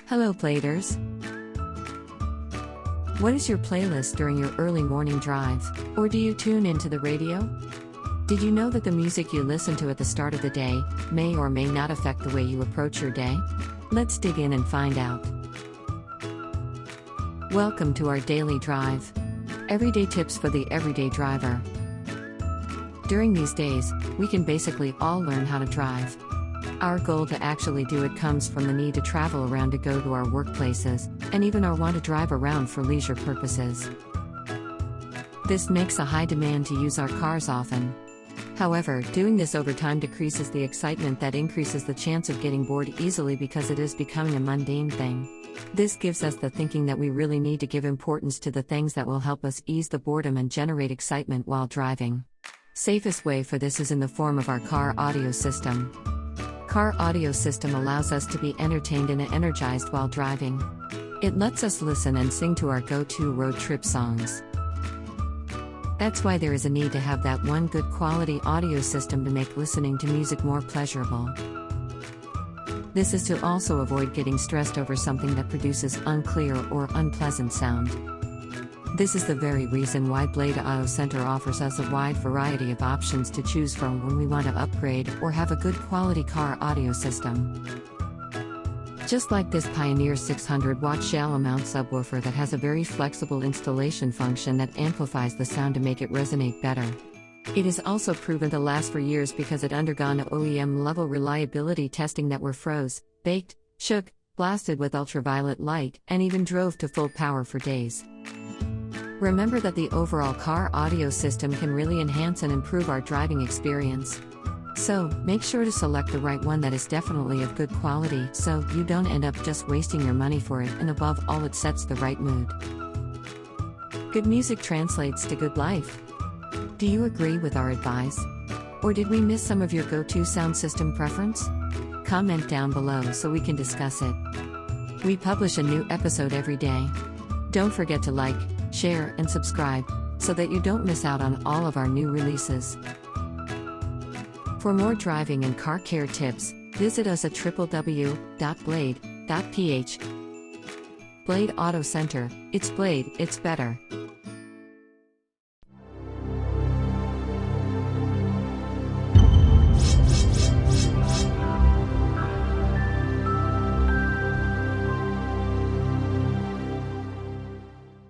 Hello Bladers! What is your playlist during your early morning drive? Or do you tune into the radio? Did you know that the music you listen to at the start of the day may or may not affect the way you approach your day? Let's dig in and find out. Welcome to our daily drive. Everyday tips for the everyday driver. During these days, we can basically all learn how to drive. Our goal to actually do it comes from the need to travel around to go to our workplaces, and even our want to drive around for leisure purposes. This makes a high demand to use our cars often. However, doing this over time decreases the excitement that increases the chance of getting bored easily because it is becoming a mundane thing. This gives us the thinking that we really need to give importance to the things that will help us ease the boredom and generate excitement while driving. Safest way for this is in the form of our car audio system. Car audio system allows us to be entertained and energized while driving. It lets us listen and sing to our go-to road trip songs. That's why there is a need to have that one good quality audio system to make listening to music more pleasurable. This is to also avoid getting stressed over something that produces unclear or unpleasant sound. This is the very reason why Blade Auto Center offers us a wide variety of options to choose from when we want to upgrade or have a good quality car audio system. Just like this Pioneer 600-watt shallow mount subwoofer that has a very flexible installation function that amplifies the sound to make it resonate better. It is also proven to last for years because it undergone OEM-level reliability testing that were froze, baked, shook, blasted with ultraviolet light, and even drove to full power for days. Remember that the overall car audio system can really enhance and improve our driving experience. So, make sure to select the right one that is definitely of good quality so you don't end up just wasting your money for it, and above all it sets the right mood. Good music translates to good life. Do you agree with our advice? Or did we miss some of your go-to sound system preference? Comment down below so we can discuss it. We publish a new episode every day. Don't forget to like, share, and subscribe so that you don't miss out on all of our new releases. For more driving and car care tips, visit us at www.blade.ph. Blade Auto Center, it's Blade, it's better.